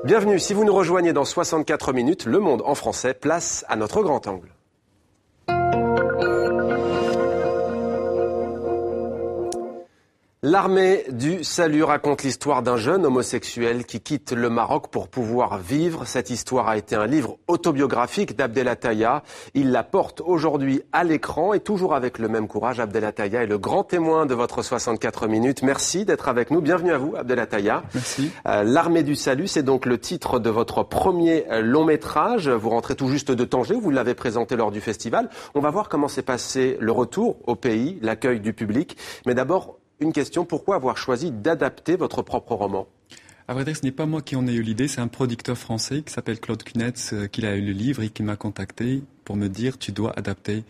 Bienvenue, si vous nous rejoignez dans 64 minutes, Le Monde en français, place à notre grand angle. L'armée du salut raconte l'histoire d'un jeune homosexuel qui quitte le Maroc pour pouvoir vivre. Cette histoire a été un livre autobiographique d'Abdelataya. Il la porte aujourd'hui à l'écran et toujours avec le même courage. Abdelataya est le grand témoin de votre 64 minutes. Merci d'être avec nous. Bienvenue à vous, Abdelataya. Merci. L'armée du salut, c'est donc le titre de votre premier long métrage. Vous rentrez tout juste de Tanger, vous l'avez présenté lors du festival. On va voir comment s'est passé le retour au pays, l'accueil du public. Mais d'abord, une question, pourquoi avoir choisi d'adapter votre propre roman ? À vrai dire, ce n'est pas moi qui en ai eu l'idée, c'est un producteur français qui s'appelle Claude Kunetz qui a eu le livre et qui m'a contacté pour me dire « tu dois adapter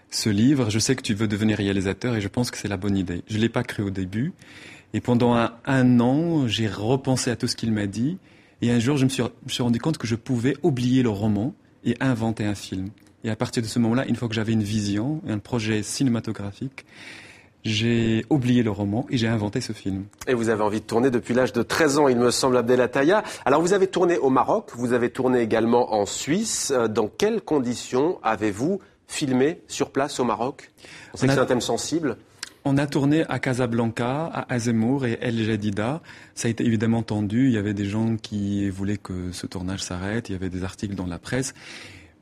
ce livre, je sais que tu veux devenir réalisateur et je pense que c'est la bonne idée ». Je ne l'ai pas cru au début et pendant un an, j'ai repensé à tout ce qu'il m'a dit et un jour, je me suis rendu compte que je pouvais oublier le roman et inventer un film. Et à partir de ce moment-là, une fois que j'avais une vision, un projet cinématographique, j'ai oublié le roman et j'ai inventé ce film. Et vous avez envie de tourner depuis l'âge de 13 ans, il me semble, Abdelataya. Alors vous avez tourné au Maroc, vous avez tourné également en Suisse. Dans quelles conditions avez-vous filmé sur place au Maroc ? On sait que c'est un thème sensible. On a tourné à Casablanca, à Azemmour et El Jadida. Ça a été évidemment tendu. Il y avait des gens qui voulaient que ce tournage s'arrête. Il y avait des articles dans la presse.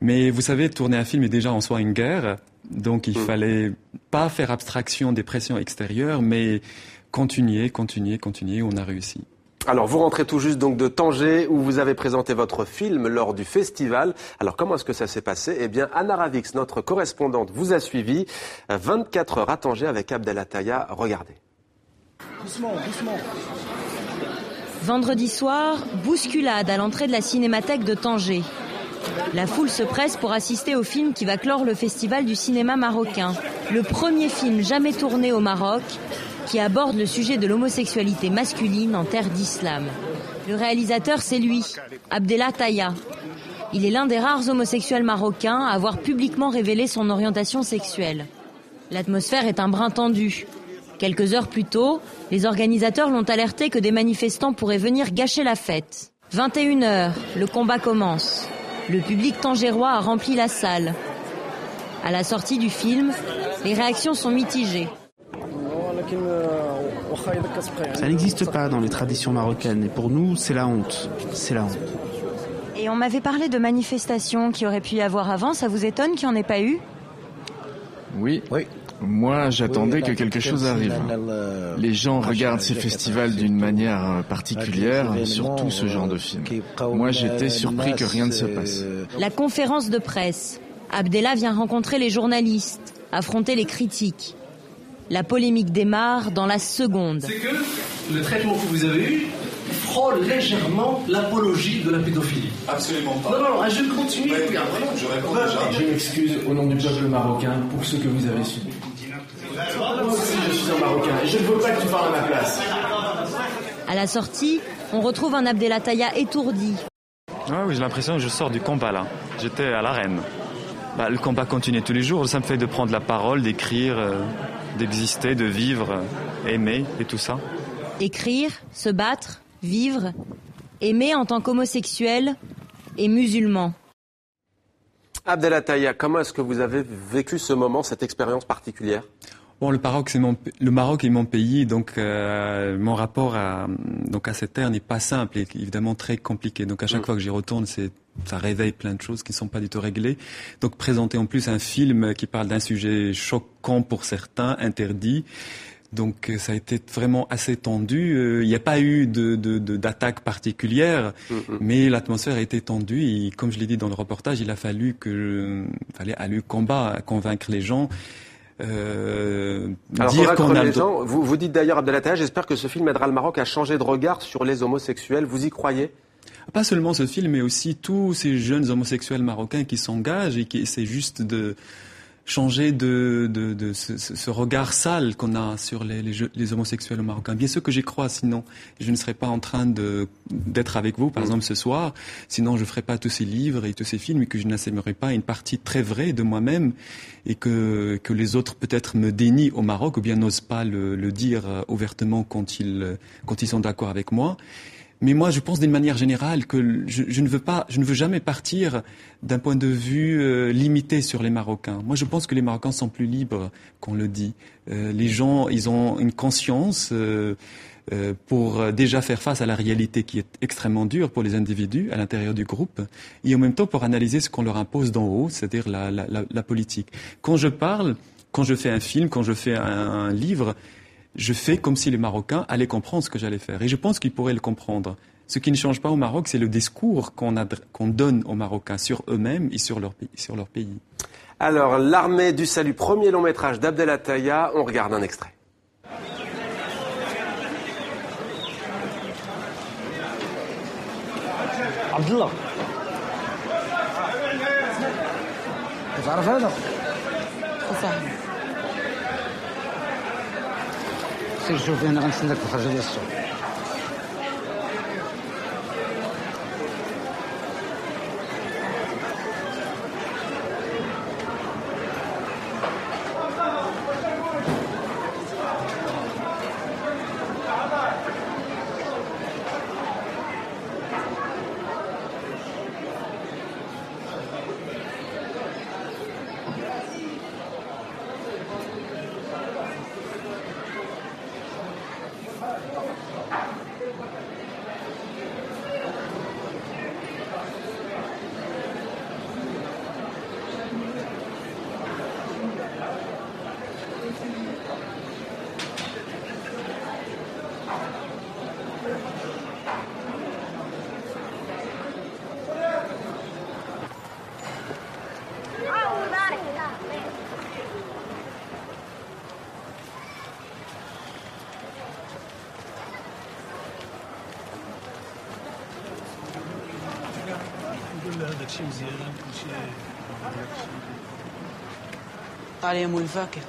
Mais vous savez, tourner un film est déjà en soi une guerre. Donc il fallait pas faire abstraction des pressions extérieures, mais continuer. On a réussi. Alors vous rentrez tout juste donc de Tanger où vous avez présenté votre film lors du festival. Alors comment est-ce que ça s'est passé ? Eh bien Anna Ravix, notre correspondante, vous a suivi. 24 heures à Tanger avec Abdelataya. Regardez. Doucement. Vendredi soir, bousculade à l'entrée de la cinémathèque de Tanger. La foule se presse pour assister au film qui va clore le festival du cinéma marocain. Le premier film jamais tourné au Maroc qui aborde le sujet de l'homosexualité masculine en terre d'islam. Le réalisateur, c'est lui, Abdelataya. Il est l'un des rares homosexuels marocains à avoir publiquement révélé son orientation sexuelle. L'atmosphère est un brin tendu. Quelques heures plus tôt, les organisateurs l'ont alerté que des manifestants pourraient venir gâcher la fête. 21h, le combat commence. Le public tangérois a rempli la salle. À la sortie du film, les réactions sont mitigées. Ça n'existe pas dans les traditions marocaines et pour nous, c'est la honte. C'est la honte. Et on m'avait parlé de manifestations qui auraient pu y avoir avant, ça vous étonne qu'il n'y en ait pas eu ? Oui. Moi, j'attendais que quelque chose arrive. Les gens regardent ces festivals d'une manière particulière, surtout ce genre de film. Moi, j'étais surpris que rien ne se passe. La conférence de presse. Abdella vient rencontrer les journalistes, affronter les critiques. La polémique démarre dans la seconde. C'est que le traitement que vous avez eu frôle légèrement l'apologie de la pédophilie. Absolument pas. Non, je continue. Je réponds déjà. Je m'excuse au nom du peuple marocain pour ce que vous avez subi. Moi aussi, je suis un Marocain et je ne veux pas que tu parles à ma place. À la sortie, on retrouve un Abdelataya étourdi. Ah oui, j'ai l'impression que je sors du combat là. J'étais à l'arène. Le combat continue tous les jours. Ça me fait de prendre la parole, d'écrire, d'exister, de vivre, aimer et tout ça. Écrire, se battre, vivre, aimer en tant qu'homosexuel et musulman. Abdelataya, comment est-ce que vous avez vécu ce moment, cette expérience particulière ? Bon, le Maroc est mon pays, donc mon rapport à cette terre n'est pas simple et évidemment très compliqué. Donc à chaque fois que j'y retourne, ça réveille plein de choses qui ne sont pas du tout réglées. Donc présenter en plus un film qui parle d'un sujet choquant pour certains, interdit. Donc ça a été vraiment assez tendu. Il n'y a pas eu d'attaque particulière, mais l'atmosphère a été tendue. Et comme je l'ai dit dans le reportage, il a fallu convaincre les gens. Alors convaincre les gens, vous dites d'ailleurs, Abdelataya, j'espère que ce film aidera le Maroc à changer de regard sur les homosexuels. Vous y croyez ? Pas seulement ce film, mais aussi tous ces jeunes homosexuels marocains qui s'engagent et qui essaient juste de changer de ce regard sale qu'on a sur les homosexuels au Marocain. Bien sûr que j'y crois, sinon je ne serais pas en train d'être avec vous, par exemple, ce soir. Sinon, je ne ferais pas tous ces livres et tous ces films et que je n'assumerais pas une partie très vraie de moi-même et que les autres peut-être me dénient au Maroc ou bien n'osent pas le dire ouvertement quand ils sont d'accord avec moi. Mais moi, je pense d'une manière générale que je ne veux jamais partir d'un point de vue limité sur les Marocains. Moi, je pense que les Marocains sont plus libres qu'on le dit. Les gens, ils ont une conscience pour déjà faire face à la réalité qui est extrêmement dure pour les individus à l'intérieur du groupe, et en même temps pour analyser ce qu'on leur impose d'en haut, c'est-à-dire la politique. Quand je parle, quand je fais un film, quand je fais un livre, je fais comme si les Marocains allaient comprendre ce que j'allais faire. Et je pense qu'ils pourraient le comprendre. Ce qui ne change pas au Maroc, c'est le discours qu'on donne aux Marocains sur eux-mêmes et sur leur pays. Alors, L'Armée du Salut, premier long métrage d'Abdel Attaya, on regarde un extrait. Abdullah. تعرف هذا؟ صحيح. سير شوفي انا غنستناك في الخرجه ديال السوق. شيء مزيان كلشي طالع مول الفاكهه.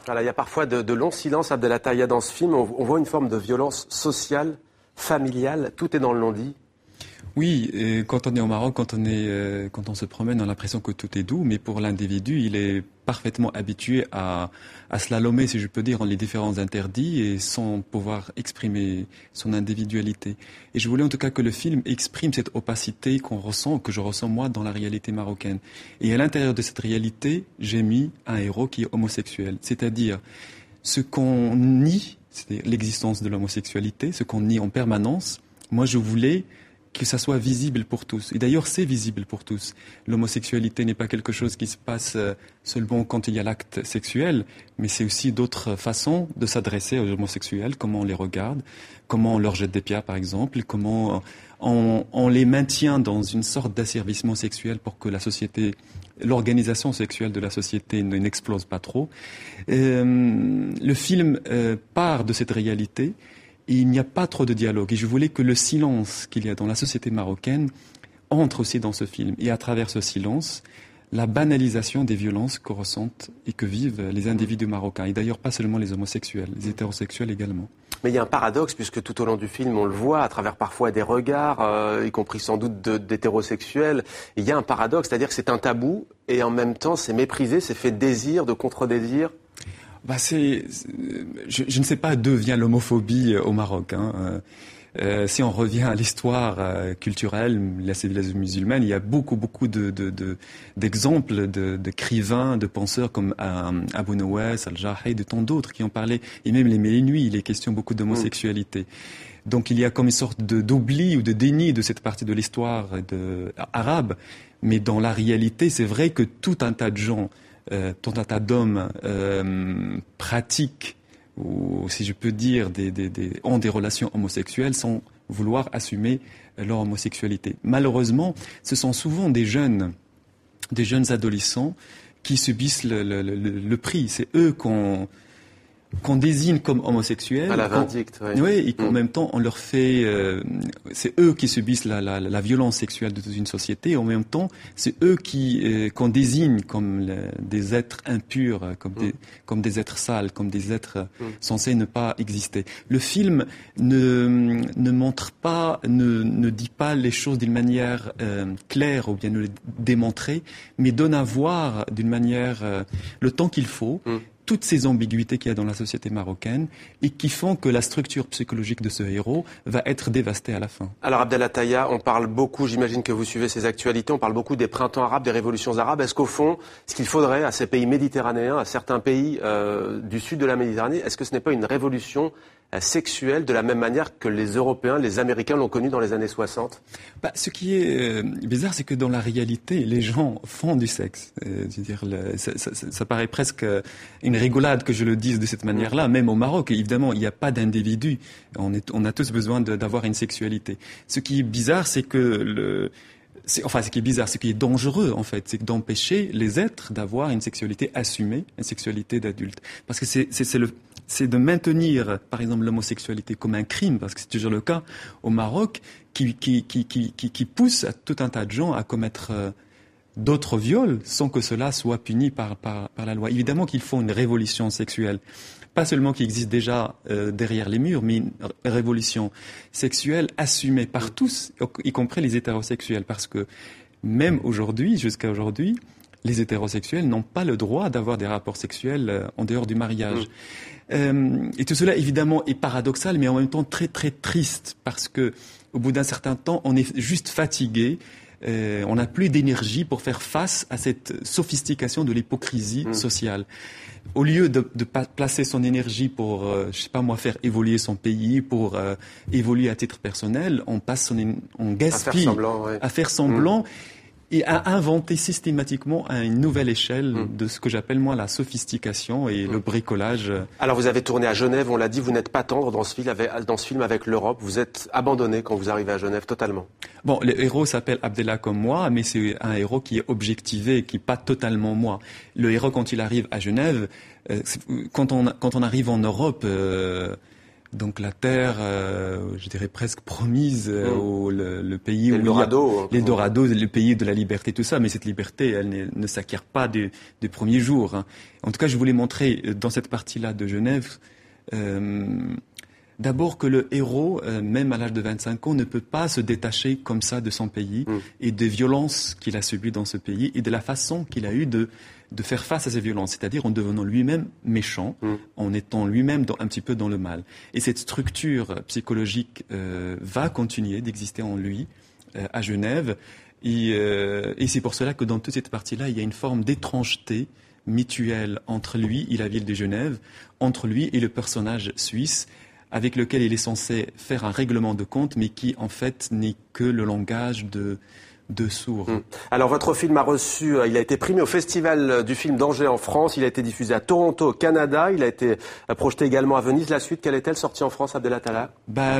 Voilà, il y a parfois de longs silences, Abdel Attaya, dans ce film. On voit une forme de violence sociale, familiale. Tout est dans le non-dit. Oui, et quand on est au Maroc, quand on se promène, on a l'impression que tout est doux, mais pour l'individu, il est parfaitement habitué à slalomer, si je peux dire, les différents interdits et sans pouvoir exprimer son individualité. Et je voulais en tout cas que le film exprime cette opacité qu'on ressent, que je ressens moi dans la réalité marocaine. Et à l'intérieur de cette réalité, j'ai mis un héros qui est homosexuel, c'est-à-dire ce qu'on nie, c'est-à-dire l'existence de l'homosexualité, ce qu'on nie en permanence. Moi, je voulais que ça soit visible pour tous. Et d'ailleurs, c'est visible pour tous. L'homosexualité n'est pas quelque chose qui se passe seulement quand il y a l'acte sexuel, mais c'est aussi d'autres façons de s'adresser aux homosexuels, comment on les regarde, comment on leur jette des pierres, par exemple, comment on les maintient dans une sorte d'asservissement sexuel pour que la société, l'organisation sexuelle de la société n'explose pas trop. Le film part de cette réalité. Et il n'y a pas trop de dialogue. Et je voulais que le silence qu'il y a dans la société marocaine entre aussi dans ce film. Et à travers ce silence, la banalisation des violences que ressentent et que vivent les individus marocains. Et d'ailleurs, pas seulement les homosexuels, les hétérosexuels également. Mais il y a un paradoxe, puisque tout au long du film, on le voit, à travers parfois des regards, y compris sans doute d'hétérosexuels. Il y a un paradoxe, c'est-à-dire que c'est un tabou, et en même temps, c'est méprisé, c'est fait de désir, de contre-désir. Je ne sais pas d'où vient l'homophobie au Maroc. Si on revient à l'histoire culturelle, la civilisation musulmane, il y a beaucoup d'exemples d'écrivains, de penseurs comme Abou Nawas, Al-Jahi, de tant d'autres qui ont parlé, et même les Mélinuits, il est question beaucoup d'homosexualité. Donc il y a comme une sorte d'oubli ou de déni de cette partie de l'histoire arabe, mais dans la réalité, c'est vrai que tout un tas de gens, tout un tas d'hommes pratiquent, ou si je peux dire, ont des relations homosexuelles sans vouloir assumer leur homosexualité. Malheureusement, ce sont souvent des jeunes adolescents qui subissent le prix. C'est eux qu'on désigne comme homosexuels. À la vindicte, oui. Oui, et qu'en même temps, on leur fait... c'est eux qui subissent la violence sexuelle de toute une société. En même temps, c'est eux qu'on désigne comme des êtres impurs, comme des êtres sales, comme des êtres censés ne pas exister. Le film ne montre pas, ne dit pas les choses d'une manière claire ou bien ne les démontrer, mais donne à voir d'une manière le temps qu'il faut. Toutes ces ambiguïtés qu'il y a dans la société marocaine et qui font que la structure psychologique de ce héros va être dévastée à la fin. Alors Abdel Taïa, on parle beaucoup, j'imagine que vous suivez ces actualités, on parle beaucoup des printemps arabes, des révolutions arabes. Est-ce qu'au fond, ce qu'il faudrait à ces pays méditerranéens, à certains pays du sud de la Méditerranée, est-ce que ce n'est pas une révolution sexuelle de la même manière que les Européens, les Américains l'ont connue dans les années 60 ? Ce qui est bizarre, c'est que dans la réalité, les gens font du sexe. Ça paraît presque une rigolade que je le dise de cette manière-là, même au Maroc. Évidemment, il n'y a pas d'individu. On a tous besoin d'avoir une sexualité. Ce qui est bizarre, c'est que ce qui est dangereux, en fait, c'est d'empêcher les êtres d'avoir une sexualité assumée, une sexualité d'adulte. Parce que c'est de maintenir, par exemple, l'homosexualité comme un crime, parce que c'est toujours le cas au Maroc, qui pousse à tout un tas de gens à commettre d'autres viols sans que cela soit puni par la loi. Évidemment qu'il faut une révolution sexuelle. Pas seulement qui existe déjà derrière les murs, mais une révolution sexuelle assumée par tous, y compris les hétérosexuels. Parce que même aujourd'hui, jusqu'à aujourd'hui, les hétérosexuels n'ont pas le droit d'avoir des rapports sexuels en dehors du mariage. Et tout cela, évidemment, est paradoxal, mais en même temps très, très triste. Parce que au bout d'un certain temps, on est juste fatigué. On n'a plus d'énergie pour faire face à cette sophistication de l'hypocrisie sociale. Au lieu de placer son énergie pour, faire évoluer son pays, pour évoluer à titre personnel, on gaspille à faire semblant et à inventer systématiquement à une nouvelle échelle de ce que j'appelle moi la sophistication et le bricolage. Alors vous avez tourné à Genève, on l'a dit, vous n'êtes pas tendre dans ce film avec l'Europe, vous êtes abandonné quand vous arrivez à Genève totalement. Bon, le héros s'appelle Abdellah comme moi, mais c'est un héros qui est objectivé, qui n'est pas totalement moi. Le héros, quand il arrive à Genève, quand on arrive en Europe, donc la terre, je dirais presque promise, le pays où l'Eldorado, le pays de la liberté, tout ça. Mais cette liberté, elle ne s'acquiert pas du premier jour. Hein. En tout cas, je voulais montrer dans cette partie-là de Genève, d'abord que le héros, même à l'âge de 25 ans, ne peut pas se détacher comme ça de son pays et des violences qu'il a subies dans ce pays et de la façon qu'il a eu de faire face à ces violences, c'est-à-dire en devenant lui-même méchant, en étant lui-même un petit peu dans le mal. Et cette structure psychologique va continuer d'exister en lui à Genève. Et c'est pour cela que dans toute cette partie-là, il y a une forme d'étrangeté mutuelle entre lui et la ville de Genève, entre lui et le personnage suisse, avec lequel il est censé faire un règlement de compte, mais qui en fait n'est que le langage de sourds. Alors votre film il a été primé au Festival du film d'Angers en France, il a été diffusé à Toronto au Canada, il a été projeté également à Venise. La suite, quelle est-elle, sortie en France, Abdel Taïa ?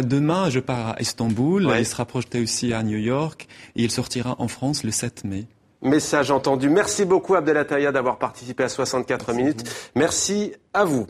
Demain, je pars à Istanbul, il sera projeté aussi à New York et il sortira en France le 7 mai. Message entendu. Merci beaucoup Abdel Taïa d'avoir participé à 64 minutes. Merci à vous.